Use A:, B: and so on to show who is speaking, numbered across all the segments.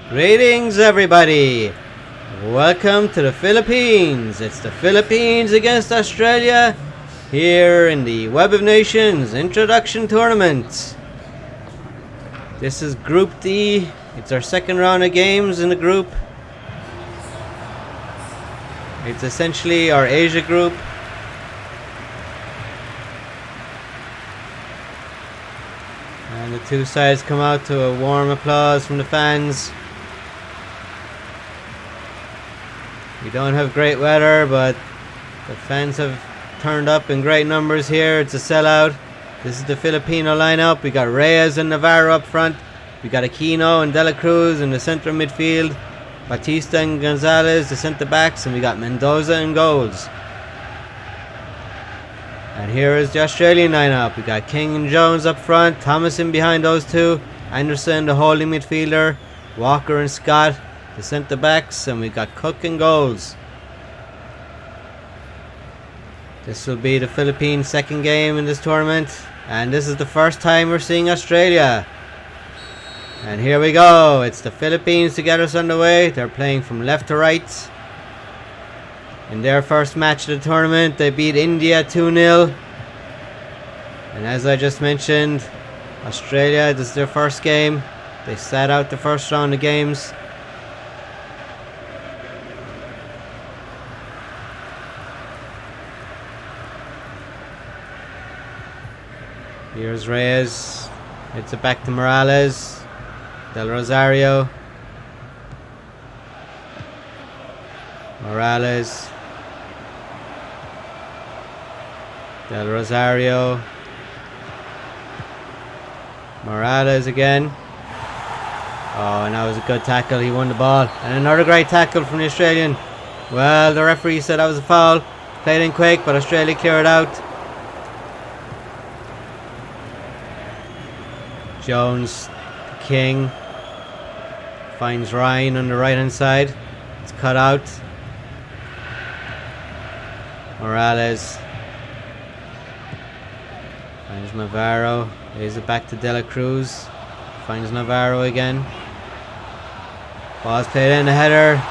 A: Greetings, everybody. Welcome to the Philippines. It's the Philippines against Australia here in the Web of Nations Introduction Tournament. This is Group D. It's our second round of games in the group. It's essentially our Asia group. And the two sides come out to a warm applause from the fans. We don't have great weather, but the fans have turned up in great numbers here. It's a sellout. This is the Filipino lineup. We got Reyes and Navarro up front. We got Aquino and De La Cruz in the centre midfield. Batista and Gonzalez, the centre backs, and we got Mendoza in goals. And here is the Australian lineup. We got King and Jones up front, Thomas in behind those two, Anderson the holding midfielder, Walker and Scott the centre backs, and we got Cook in goals. This will be the Philippines' second game in this tournament, and this is the first time we're seeing Australia. And here we go. It's the Philippines to get us underway. They're playing from left to right. In their first match of the tournament, they beat India 2-0. And as I just mentioned, Australia, this is their first game. They sat out the first round of games. Here's Reyes. It's it back to Morales. Del Rosario. Morales. Del Rosario. Morales again. Oh, and that was a good tackle. He won the ball. And another great tackle from the Australian. Well, the referee said that was a foul. Played in quick, but Australia cleared out. Jones, King, finds Ryan on the right hand side. It's cut out. Morales finds Navarro. Lays it back to De La Cruz. Finds Navarro again. Ball's played in, the header.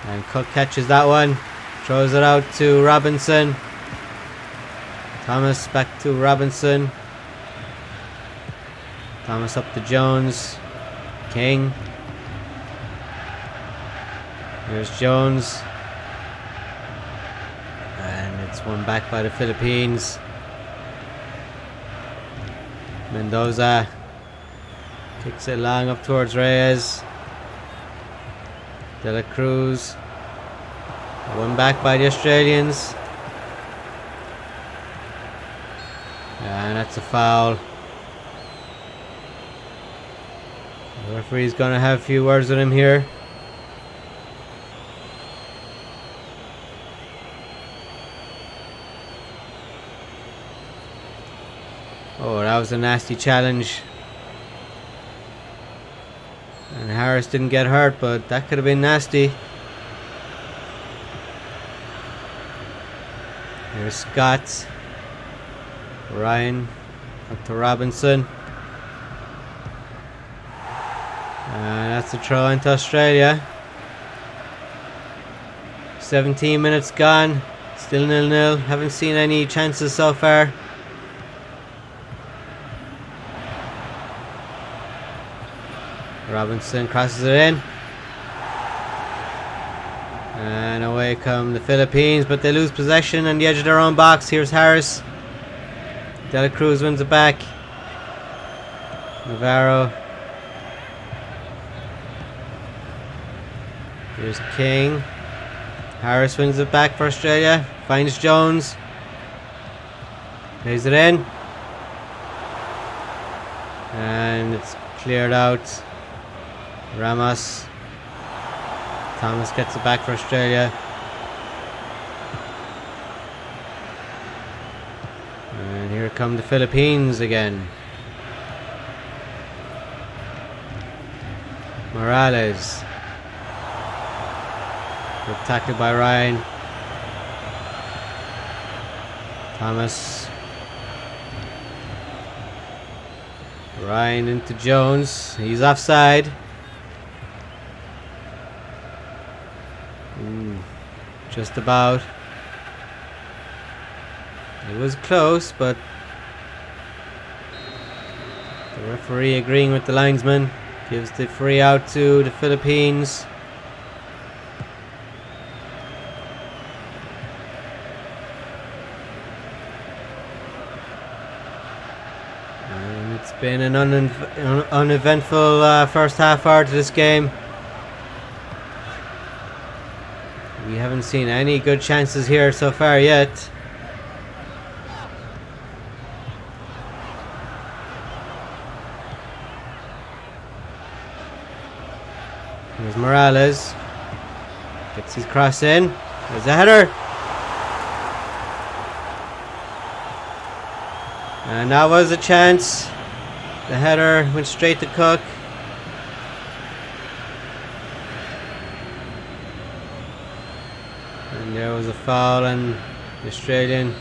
A: And Cook catches that one. Throws it out to Robinson. Thomas back to Robinson. Thomas up to Jones. King. Here's Jones. And it's won back by the Philippines. Mendoza kicks it long up towards Reyes. De La Cruz. Won back by the Australians. And that's a foul. The referee's gonna have a few words with him here. Oh, that was a nasty challenge. And Harris didn't get hurt, but that could have been nasty. Here's Scott. Ryan up to Robinson. And that's a throw into Australia. 17 minutes gone. Still 0-0. Haven't seen any chances so far. Robinson crosses it in. And away come the Philippines, but they lose possession on the edge of their own box. Here's Harris. De La Cruz wins it back. Navarro. Here's King. Harris wins it back for Australia. Finds Jones. Plays it in. And it's cleared out. Ramos. Thomas gets it back for Australia. And here come the Philippines again. Morales. Good tackle by Ryan. Thomas. Ryan into Jones. He's offside. Just about. It was close, but the referee agreeing with the linesman gives the free out to the Philippines. And it's been an uneventful first half hour to this game. We haven't seen any good chances here so far yet. Here's Morales. Gets his cross in. There's a header. And that was a chance. The header went straight to Cook. And there was a foul on the Australian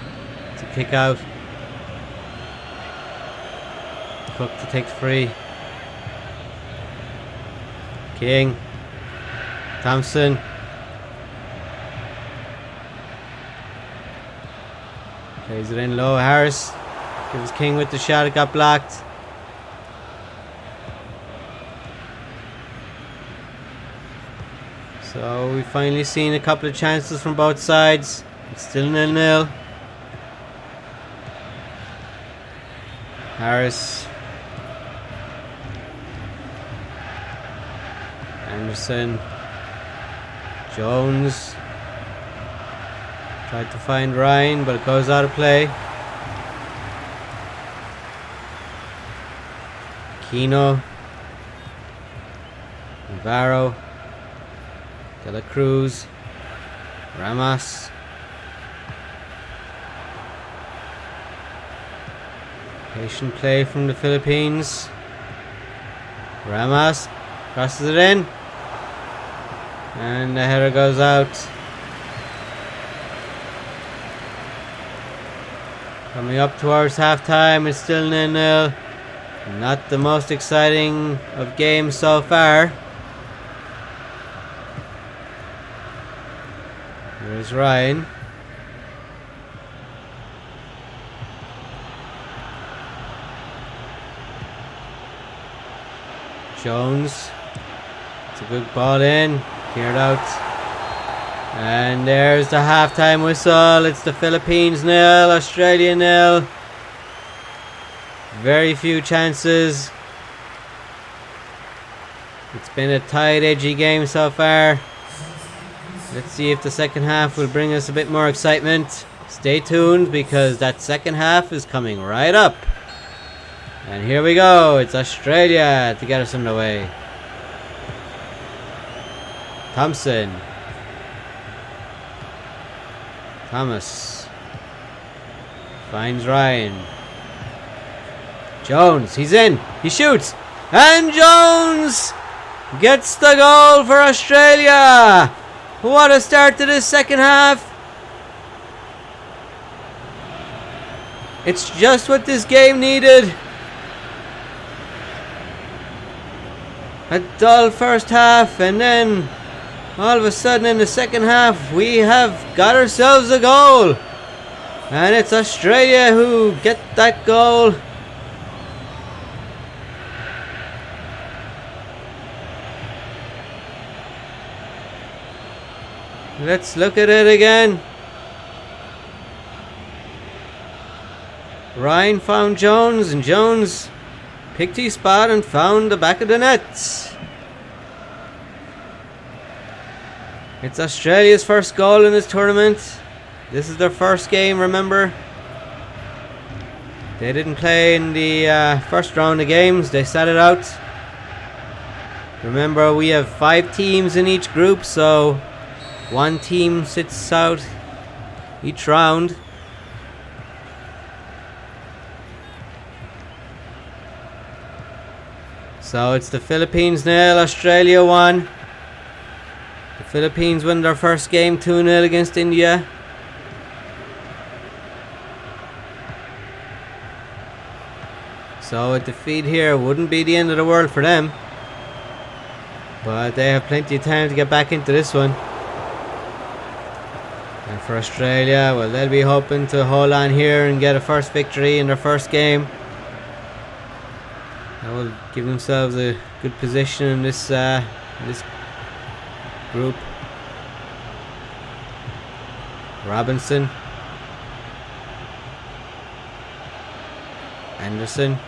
A: to kick out. Cook to take the free. King. Thompson. Plays it in low. Harris gives King with the shot. It got blocked. So we've finally seen a couple of chances from both sides. It's still 0-0. Harris. Anderson. Jones. Tried to find Ryan, but it goes out of play. Aquino. Navarro. De La Cruz. Ramos. Patient play from the Philippines. Ramos crosses it in. And the header goes out. Coming up towards halftime, it's still 0-0. Not the most exciting of games so far. Here's Ryan. Jones. It's a good ball in. Cleared out. And there's the halftime whistle. It's the Philippines 0, Australia 0. Very few chances. It's been a tight, edgy game so far. Let's see if the second half will bring us a bit more excitement. Stay tuned because that second half is coming right up. And here we go. It's Australia to get us underway. Thompson. Thomas. Finds Ryan. Jones. He's in. He shoots. And Jones gets the goal for Australia. What a start to this second half. It's just what this game needed. A dull first half, and then all of a sudden in the second half we have got ourselves a goal. And it's Australia who get that goal. Let's look at it again. Ryan found Jones, and Jones picked his spot and found the back of the net. It's Australia's first goal in this tournament. This is their first game, remember? They didn't play in the first round of games. They sat it out. Remember, we have 5 teams in each group, so one team sits out each round. So it's the Philippines 0, Australia 1. The Philippines win their first game 2-0 against India. So a defeat here wouldn't be the end of the world for them. But they have plenty of time to get back into this one. And for Australia, well, they'll be hoping to hold on here and get a first victory in their first game. That will give themselves a good position in this group. Robinson. Anderson.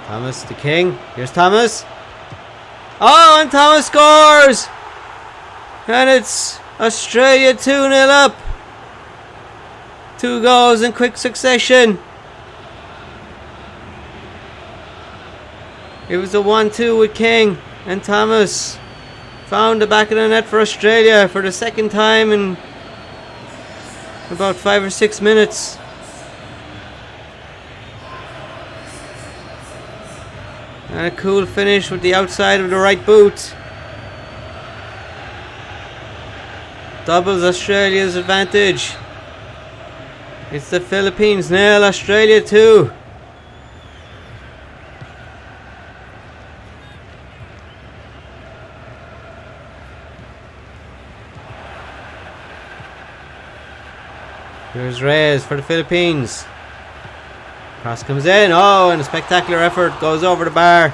A: Thomas to King. Here's Thomas. Oh, and Thomas scores! And it's Australia 2-0 up. 2 goals in quick succession. It was a 1-2 with King, and Thomas found the back of the net for Australia for the second time in about 5 or 6 minutes. And a cool finish with the outside of the right boot. Doubles Australia's advantage. It's the Philippines 0, Australia 2. Here's Reyes for the Philippines. Cross comes in. Oh, and a spectacular effort goes over the bar.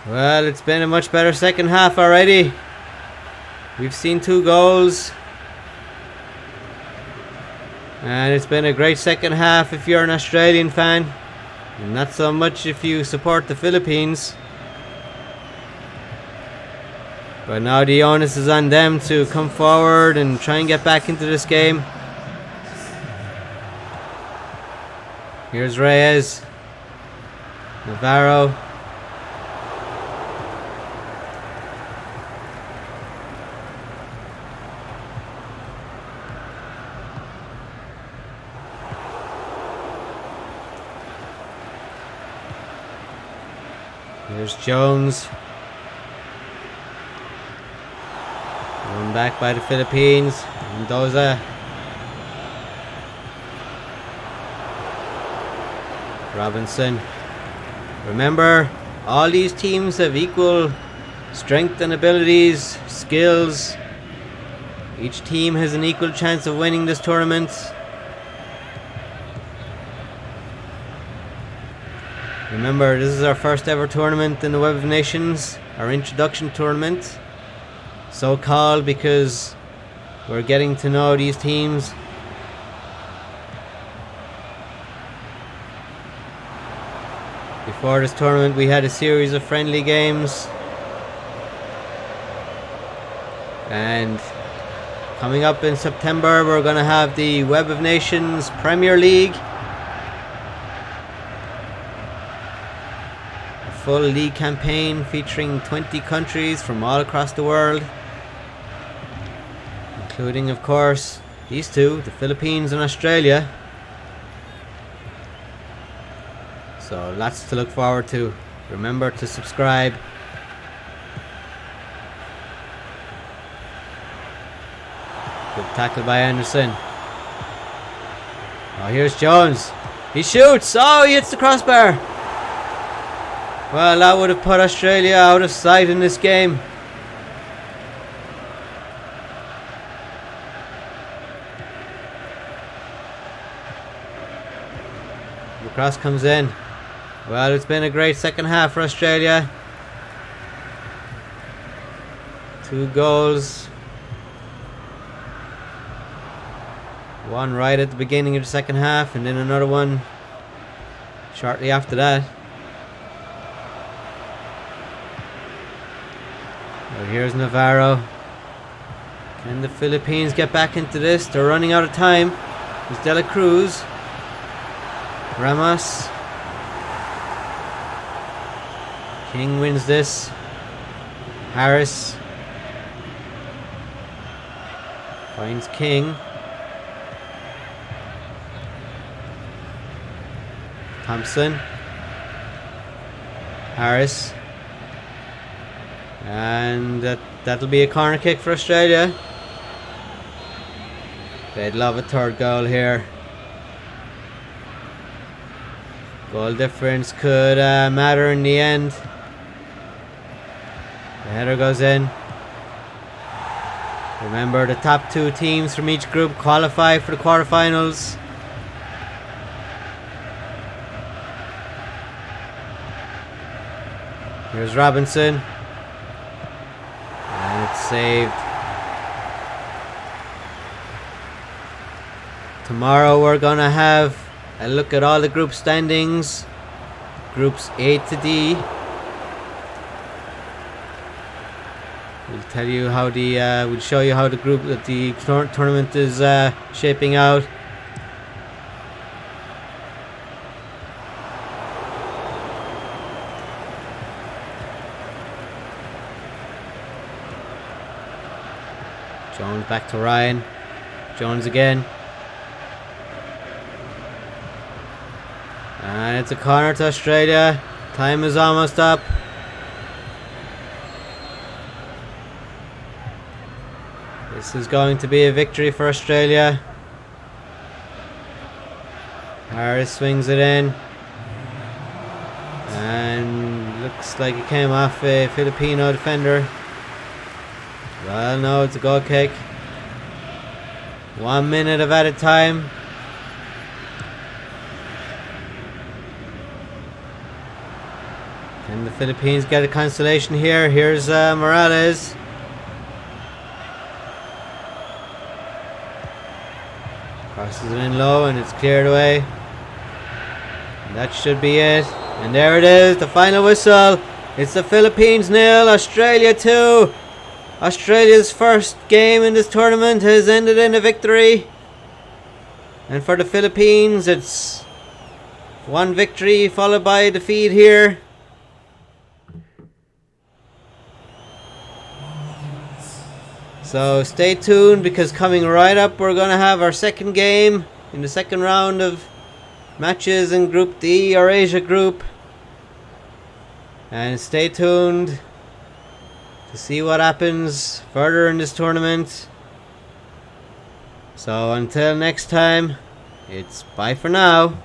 A: Well, it's been a much better second half already. We've seen 2 goals. And it's been a great second half if you're an Australian fan. And not so much if you support the Philippines. But now the onus is on them to come forward and try and get back into this game. Here's Reyes. Navarro. Here's Jones. Won back by the Philippines. Mendoza. Robinson. Remember, all these teams have equal strength and abilities, skills. Each team has an equal chance of winning this tournament. Remember, this is our first ever tournament in the Web of Nations, our introduction tournament. So called because we're getting to know these teams. Before this tournament we had a series of friendly games. And coming up in September we're going to have the Web of Nations Premier League. A full league campaign featuring 20 countries from all across the world. Including, of course, these two, the Philippines and Australia. So lots to look forward to. Remember to subscribe. Good tackle by Anderson. Oh, here's Jones. He shoots. Oh, he hits the crossbar. Well, that would have put Australia out of sight in this game. The cross comes in. Well, it's been a great second half for Australia. 2 goals. One right at the beginning of the second half, and then another one shortly after that. Well, here's Navarro. Can the Philippines get back into this? They're running out of time. There's De La Cruz. Ramos. King wins this. Harris finds King. Thompson. Harris. And that'll be a corner kick for Australia. They'd love a third goal here. Goal difference could matter in the end. The header goes in. Remember, the top 2 teams from each group qualify for the quarterfinals. Here's Robinson. And it's saved. Tomorrow we're going to have a look at all the group standings. Groups A to D. We'll tell you how we'll show you how the tournament is shaping out. Jones back to Ryan. Jones again. And it's a corner to Australia. Time is almost up. This is going to be a victory for Australia. Harris swings it in. And looks like it came off a Filipino defender. Well, no, it's a goal kick. 1 minute of added time. Can the Philippines get a consolation here? Here's Morales. Crosses it in low and it's cleared away. And that should be it. And there it is, the final whistle. It's the Philippines 0, Australia 2. Australia's first game in this tournament has ended in a victory. And for the Philippines, it's 1 victory followed by a defeat here. So stay tuned, because coming right up we're going to have our second game in the second round of matches in Group D, or Asia Group. And stay tuned to see what happens further in this tournament. So until next time, it's bye for now.